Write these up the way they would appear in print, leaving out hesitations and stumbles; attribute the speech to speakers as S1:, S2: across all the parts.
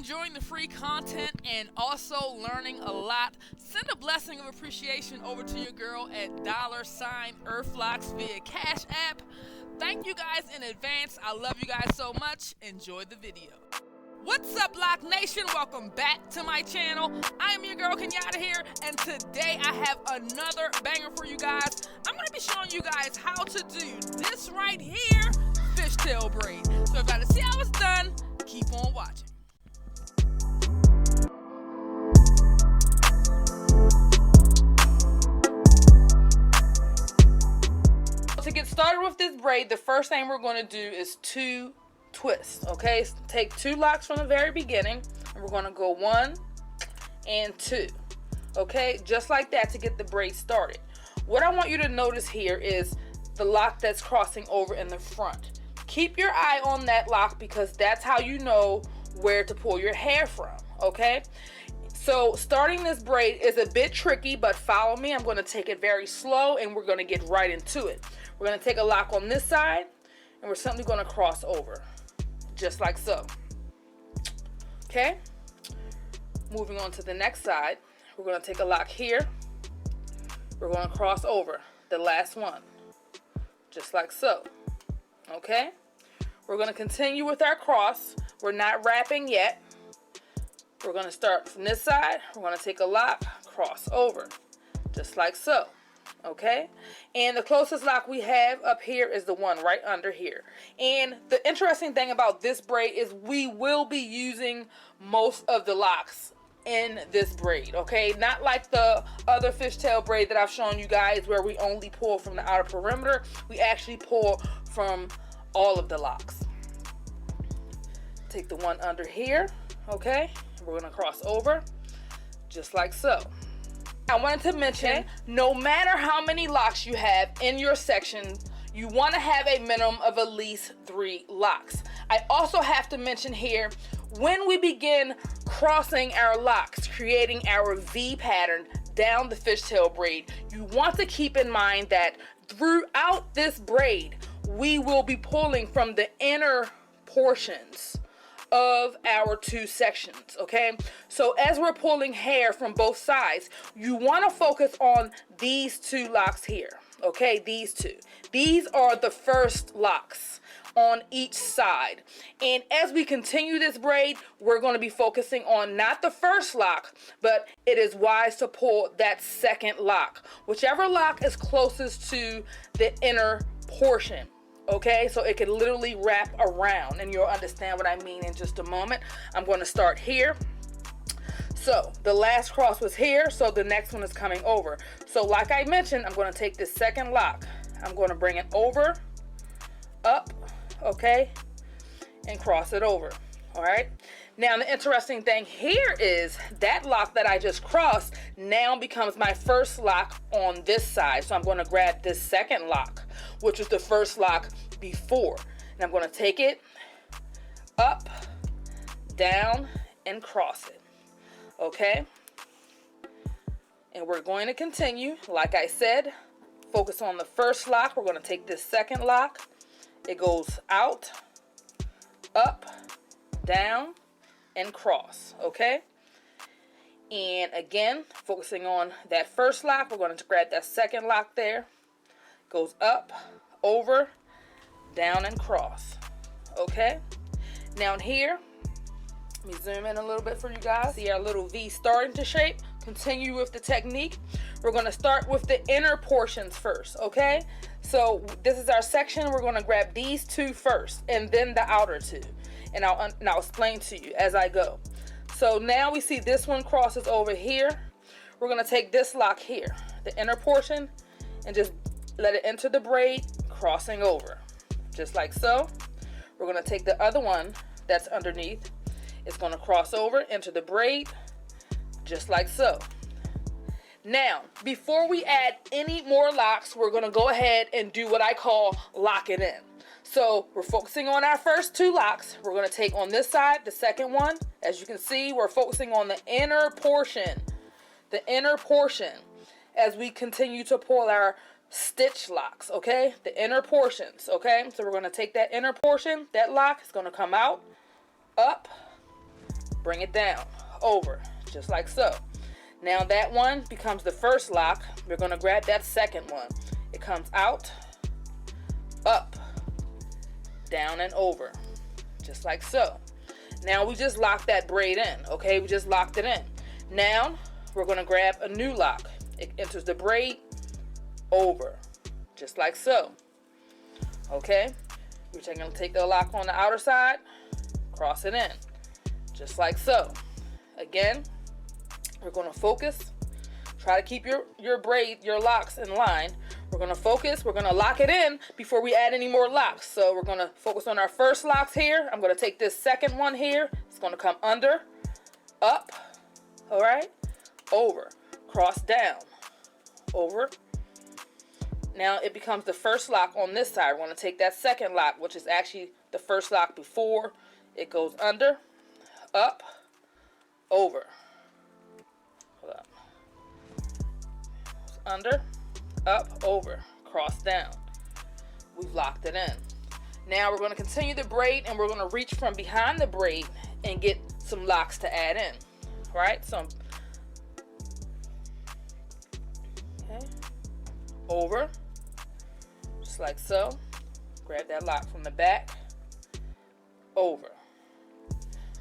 S1: enjoying the free content and also learning a lot, send a blessing of appreciation over to your girl at $Earthlocs via Cash App. Thank you guys in advance. I love you guys so much. Enjoy the video. What's up, Loc Nation? Welcome back to my channel. I am your girl Kenyatta here, and today I have another banger for you guys. I'm going to be showing you guys how to do this right here, fishtail braid. So if you got to see how it's done, keep on watching. To get started with this braid, the first thing we're going to do is two twists. Okay, so take two locks from the very beginning, and we're going to go 1 and 2. Okay, just like that to get the braid started. What I want you to notice here is the lock that's crossing over in the front. Keep your eye on that lock because that's how you know where to pull your hair from. Okay, so starting this braid is a bit tricky, but follow me. I'm going to take it very slow and we're going to get right into it. We're going to take a lock on this side and we're simply going to cross over just like so. Okay, moving on to the next side, we're going to take a lock here. We're going to cross over the last one just like so. Okay, we're going to continue with our cross. We're not wrapping yet. We're going to start from this side. We're going to take a lock, cross over just like so. Okay, and the closest lock we have up here is the one right under here. And the interesting thing about this braid is we will be using most of the locks in this braid. Okay, not like the other fishtail braid that I've shown you guys where we only pull from the outer perimeter. We actually pull from all of the locks. Take the one under here. Okay, we're going to cross over just like so. I wanted to mention, no matter how many locks you have in your section, you want to have a minimum of at least 3 locks. I also have to mention here, when we begin crossing our locks, creating our V pattern down the fishtail braid, you want to keep in mind that throughout this braid, we will be pulling from the inner portions of our 2 sections. Okay, so as we're pulling hair from both sides, you want to focus on these 2 locks here. Okay, these are the first locks on each side, and as we continue this braid, we're going to be focusing on not the first lock, but it is wise to pull that second lock, whichever lock is closest to the inner portion. Okay, so it can literally wrap around, and you'll understand what I mean in just a moment. I'm going to start here. So the last cross was here, so the next one is coming over. So like I mentioned, I'm going to take this second lock. I'm going to bring it over, up, okay, and cross it over. All right. Now the interesting thing here is that lock that I just crossed now becomes my first lock on this side. So I'm going to grab this second lock, which was the first lock before, and I'm going to take it up, down, and cross it. Okay, and we're going to continue. Like I said, focus on the first lock. We're going to take this second lock. It goes out, up, down, and cross. Okay, and again, focusing on that first lock, we're going to grab that second lock there. Goes up, over, down, and cross. Okay, now here, let me zoom in a little bit for you guys. See our little V starting to shape. Continue with the technique. We're going to start with the inner portions first. Okay, so this is our section. We're going to grab these 2 first and then the outer 2, and I'll explain to you as I go. So now we see this one crosses over here. We're going to take this lock here, the inner portion, and just let it enter the braid, crossing over just like so. We're going to take the other one that's underneath. It's going to cross over into the braid just like so. Now, before we add any more locks, we're going to go ahead and do what I call lock it in. So we're focusing on our first 2 locks. We're going to take on this side the second one. As you can see, we're focusing on the inner portion. The inner portion as we continue to pull our stitch locks, okay? The inner portions, okay? So we're going to take that inner portion, that lock is going to come out, up, bring it down, over, just like so. Now that one becomes the first lock. We're going to grab that second one. It comes out, up, down, and over, just like so. Now we just locked that braid in, okay? We just locked it in. Now we're going to grab a new lock. It enters the braid, over, just like so, okay? We're going to take the lock on the outer side, cross it in, just like so. Again, we're going to focus. Try to keep your braid, your locks in line. We're going to focus. We're going to lock it in before we add any more locks. So we're going to focus on our first locks here. I'm going to take this second one here. It's going to come under, up, all right, over, cross down, over. Now it becomes the first lock on this side. We're going to take that second lock, which is actually the first lock before. It goes under, up, over. Hold up. Under, up, over, cross down. We've locked it in. Now we're going to continue the braid, and we're going to reach from behind the braid and get some locks to add in. Right? So, okay, over, just like so. Grab that lock from the back, over,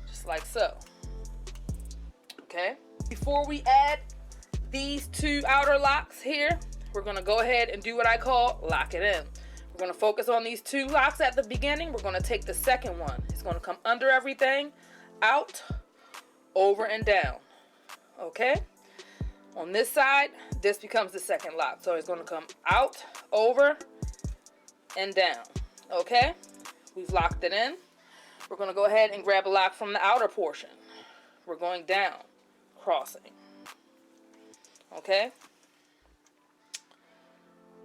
S1: just like so. Okay. Before we add these two outer locks here, we're going to go ahead and do what I call lock it in. We're going to focus on these two locks at the beginning. We're going to take the second one. It's going to come under everything, out, over, and down. Okay? On this side, this becomes the second lock. So it's going to come out, over, and down. Okay? We've locked it in. We're going to go ahead and grab a lock from the outer portion. We're going down, crossing. Okay?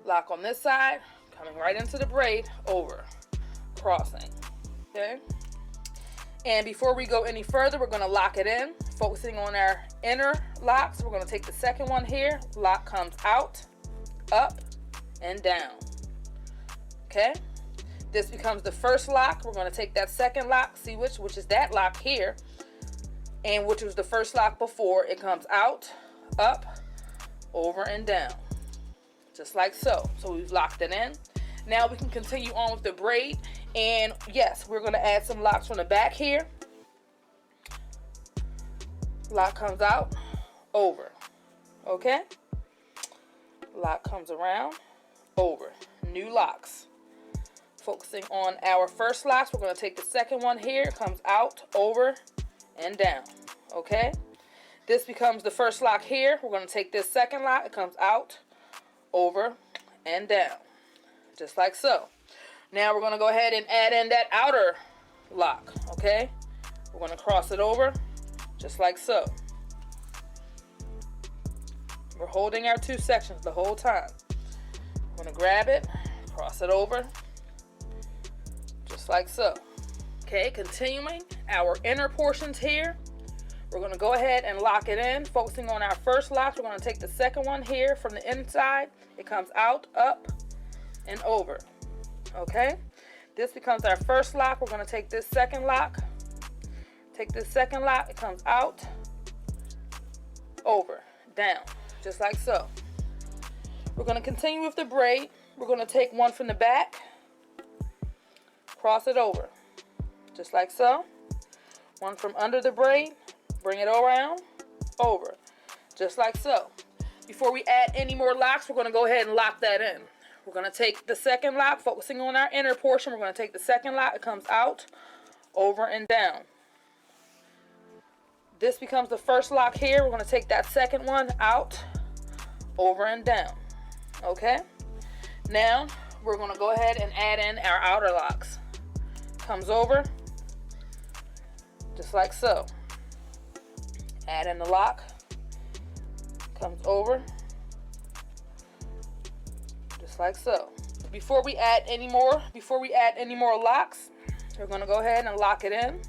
S1: Lock on this side, coming right into the braid, over, crossing. Okay? And before we go any further, we're going to lock it in, focusing on our inner locks. We're going to take the second one here. Lock comes out, up, and down. Okay? This becomes the first lock. We're going to take that second lock, see which is that lock here, and which was the first lock before. It comes out, up, over, and down, just like so. So we've locked it in. Now we can continue on with the braid, and yes, we're going to add some locks from the back here. Lock comes out, over, okay? Lock comes around, over. New locks. Focusing on our first locks, we're going to take the second one here. It comes out, over, and down, okay? This becomes the first lock here. We're going to take this second lock. It comes out, over, and down, just like so. Now we're going to go ahead and add in that outer lock, okay? We're going to cross it over, just like so. We're holding our two sections the whole time. We're going to grab it, cross it over, just like so. Okay, continuing our inner portions here. We're going to go ahead and lock it in, focusing on our first lock. We're going to take the second one here from the inside. It comes out, up, and over. Okay? This becomes our first lock. We're going to take this second lock. Take this second lock. It comes out, over, down, just like so. We're going to continue with the braid. We're going to take one from the back, cross it over, just like so. One from under the braid. Bring it around, over, just like so. Before we add any more locks, we're going to go ahead and lock that in. We're going to take the second lock, focusing on our inner portion. We're going to take the second lock. It comes out, over, and down. This becomes the first lock here. We're going to take that second one out, over, and down. Okay? Now, we're going to go ahead and add in our outer locks. Comes over, just like so. Add in the lock, comes over, just like so. Before we add any more locks, we're going to go ahead and lock it in.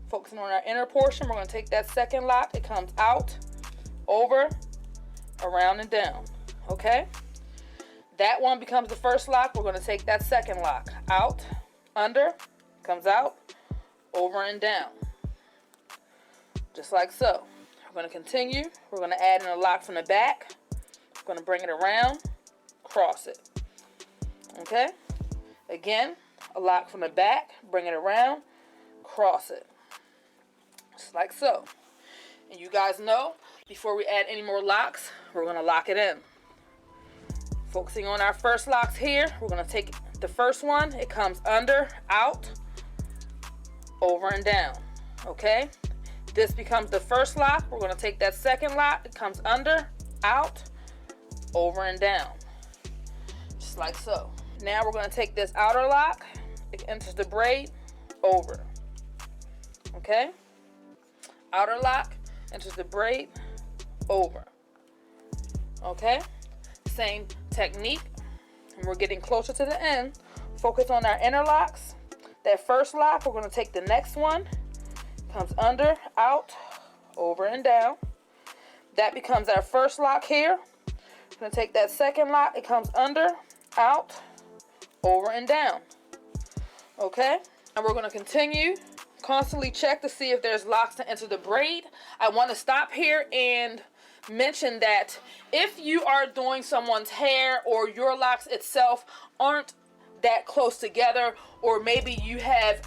S1: Focusing on our inner portion, we're going to take that second lock. It comes out, over, around, and down. Okay? That one becomes the first lock. We're going to take that second lock out, under, comes out, over, and down. just like so. We're going to continue. We're going to add in a lock from the back. We're going to bring it around, cross it. Okay? Again, a lock from the back, bring it around, cross it. Just like so. And you guys know, before we add any more locks, we're going to lock it in. Focusing on our first locks here, we're going to take the first one. It comes under, out, over and down. Okay? This becomes the first lock. We're going to take that second lock. It comes under, out, over and down. Just like so. Now we're going to take this outer lock. It enters the braid, over. Okay? Outer lock enters the braid, over. Okay? Same technique. And we're getting closer to the end. Focus on our inner locks. That first lock, we're going to take the next one. Comes under, out, over and down. That becomes our first lock here. We're going to take that second lock. It comes under, out, over and down. Okay? And we're going to continue. Constantly check to see if there's locks to enter the braid. I want to stop here and mention that if you are doing someone's hair or your locks itself aren't that close together, or maybe you have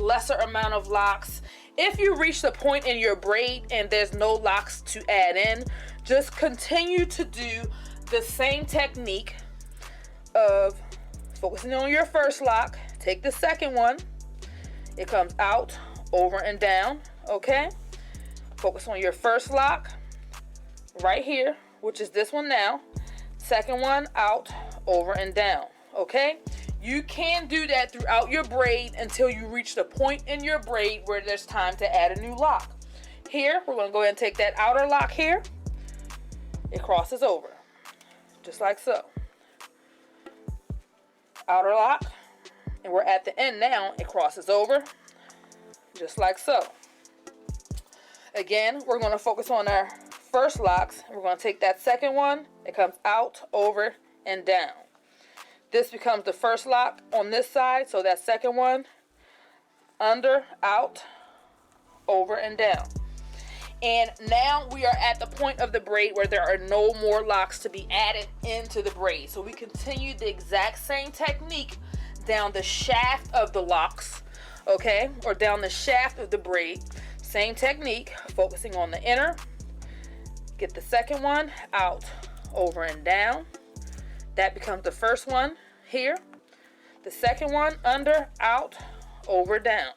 S1: lesser amount of locks, if you reach the point in your braid and there's no locks to add in, just continue to do the same technique of focusing on your first lock. Take the second one. It comes out, over and down. Okay? Focus on your first lock right here, which is this one now. Second one, out, over and down. Okay? You can do that throughout your braid until you reach the point in your braid where there's time to add a new lock. Here, we're going to go ahead and take that outer lock here. It crosses over, just like so. Outer lock, and we're at the end now. It crosses over, just like so. Again, we're going to focus on our first locks. We're going to take that second one. It comes out, over, and down. This becomes the first lock on this side, so that second one, under, out, over, and down. And now we are at the point of the braid where there are no more locks to be added into the braid. So we continue the exact same technique down the shaft of the locks, okay, or down the shaft of the braid. Same technique, focusing on the inner. Get the second one, out, over, and down. That becomes the first one here. The second one, under, out, over, down.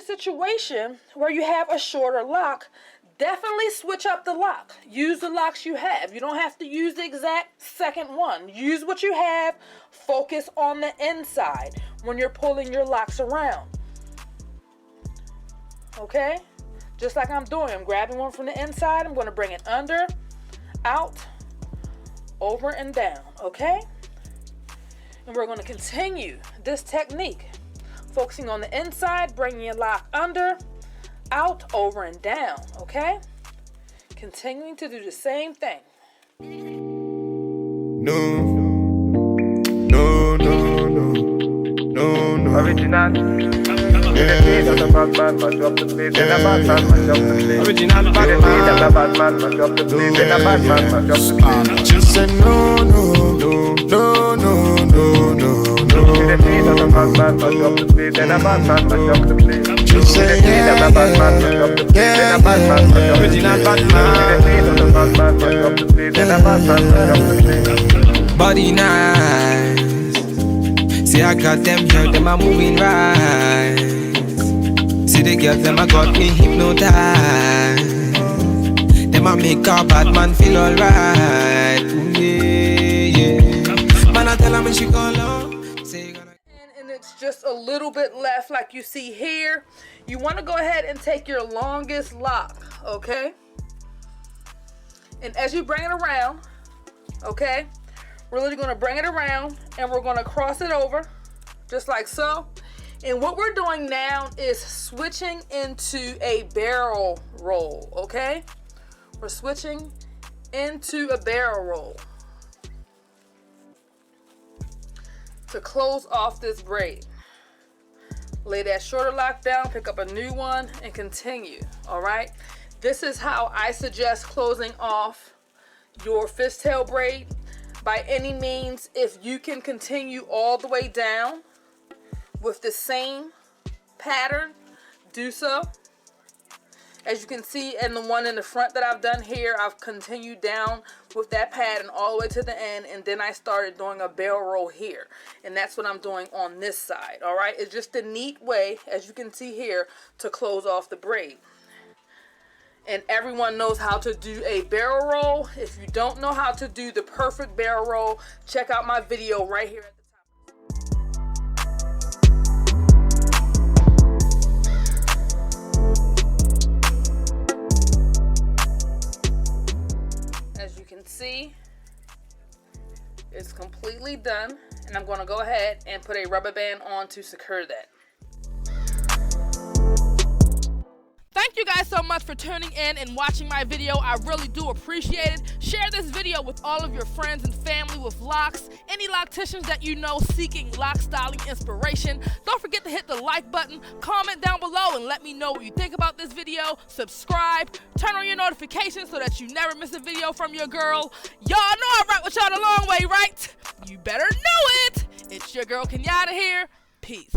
S1: Situation where you have a shorter lock, definitely switch up the lock. Use the locks you have. You don't have to use the exact second one. Use what you have. Focus on the inside when you're pulling your locks around. Okay? Just like I'm doing. I'm grabbing one from the inside. I'm going to bring it under, out, over, and down. Okay? And we're going to continue this technique. Focusing on the inside, bringing your lock under, out, over, and down, okay? Continuing to do the same thing.
S2: No. Original. Just say Just say body nice. See I got them girls, them are moving right. See the girls, them a got me hypnotized. Them a make a bad man feel alright. Yeah. Man I tell her when she call on.
S1: And it's just a little bit left like you see here. You want to go ahead and take your longest lock, okay? And as you bring it around, okay? We're literally gonna bring it around and we're gonna cross it over, just like so. And what we're doing now is switching into a barrel roll, okay? We're switching into a barrel roll to close off this braid. Lay that shorter lock down, pick up a new one, and continue, all right? This is how I suggest closing off your fishtail braid. By any means, if you can continue all the way down with the same pattern, do so. As you can see in the one in the front that I've done here, I've continued down with that pattern all the way to the end, and then I started doing a barrel roll here, and that's what I'm doing on this side. All right, it's just a neat way, as you can see here, to close off the braid. And everyone knows how to do a barrel roll. If you don't know how to do the perfect barrel roll, check out my video right here at the top. As you can see, it's completely done, and I'm going to go ahead and put a rubber band on to secure that. Thank you guys so much for tuning in and watching my video. I really do appreciate it. Share this video with all of your friends and family with locks, any locticians that you know seeking lock styling inspiration. Don't forget to hit the like button, comment down below, and let me know what you think about this video. Subscribe, turn on your notifications so that you never miss a video from your girl. Y'all know I rock with y'all the long way, right? You better know it. It's your girl Kenyatta here. Peace.